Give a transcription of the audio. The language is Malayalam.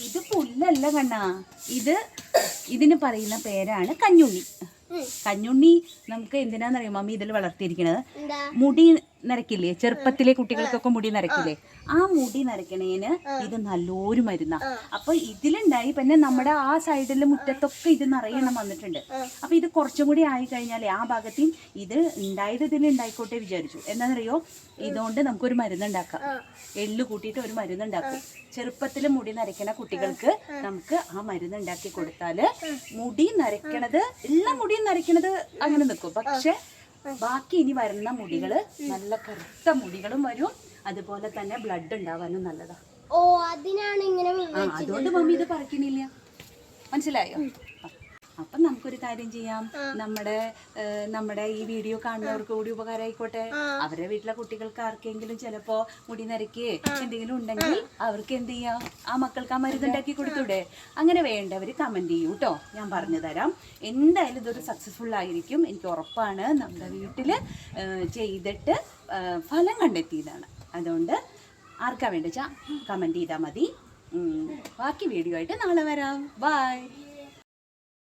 ഇത് പുല്ലല്ല കണ്ണാ, ഇതിന് പറയുന്ന പേരാണ് കഞ്ഞുണ്ണി. കഞ്ഞുണ്ണി നമുക്ക് എന്തിനാന്നറിയോ മമ്മി ഇതിൽ വളർത്തിയിരിക്കുന്നത്? മുടി നരക്കില്ലേ, ചെറുപ്പത്തിലെ കുട്ടികൾക്കൊക്കെ മുടി നരക്കില്ലേ, ആ മുടി നരക്കണേന് ഇത് നല്ലൊരു മരുന്നാ. അപ്പൊ ഇതിലുണ്ടായി പിന്നെ നമ്മുടെ ആ സൈഡിലെ മുറ്റത്തൊക്കെ ഇത് നിറയണം വന്നിട്ടുണ്ട്. അപ്പൊ ഇത് കുറച്ചും കൂടി ആയി കഴിഞ്ഞാലേ ആ ഭാഗത്തിൽ ഇത് ഉണ്ടായത് ഇതിൽ ഉണ്ടായിക്കോട്ടെ വിചാരിച്ചു. എന്താണെന്നറിയോ, ഇതുകൊണ്ട് നമുക്കൊരു മരുന്നുണ്ടാക്കാം. എള്ളു കൂട്ടിയിട്ട് ഒരു മരുന്നുണ്ടാക്കും. ചെറുപ്പത്തിൽ മുടി നരയ്ക്കണ കുട്ടികൾക്ക് നമുക്ക് ആ മരുന്ന് ഉണ്ടാക്കി കൊടുത്താല് മുടി നരയ്ക്കണത്, എല്ലാ മുടിയും നരയ്ക്കണത് അങ്ങനെ നിൽക്കും. പക്ഷെ ബാക്കി ഇനി വരുന്ന മുടികള് നല്ല കറുത്ത മുടികളും വരും. അതുപോലെ തന്നെ ബ്ലഡ് ഉണ്ടാവാനും നല്ലതാ. ഓ, അതിനാണ് ഇങ്ങനെ. അതുകൊണ്ട് മമ്മി ഇത് പറിക്കണില്ല, മനസ്സിലായോ? അപ്പം നമുക്കൊരു കാര്യം ചെയ്യാം, നമ്മുടെ ഈ വീഡിയോ കാണുന്നവർക്ക് കൂടി ഉപകാരമായിക്കോട്ടെ. അവരുടെ വീട്ടിലെ കുട്ടികൾക്ക് ആർക്കെങ്കിലും ചിലപ്പോ മുടി നരയ്ക്ക് എന്തെങ്കിലും ഉണ്ടെങ്കിൽ അവർക്ക് എന്ത് ചെയ്യാം, ആ മക്കൾക്ക് ആ മരുന്നുണ്ടാക്കി കൊടുത്തൂടെ? അങ്ങനെ വേണ്ടവർ കമന്റ് ചെയ്യൂ കേട്ടോ, ഞാൻ പറഞ്ഞു തരാം. എന്തായാലും ഇതൊരു സക്സസ്ഫുൾ ആയിരിക്കും, എനിക്ക് ഉറപ്പാണ്. നമ്മുടെ വീട്ടിൽ ചെയ്തിട്ട് ഫലം കണ്ടെത്തിയതാണ്. അതുകൊണ്ട് ആർക്കാ വേണ്ട വെച്ചാൽ കമന്റ് ചെയ്താൽ മതി. ബാക്കി വീഡിയോ ആയിട്ട് നാളെ വരാം. ബൈ.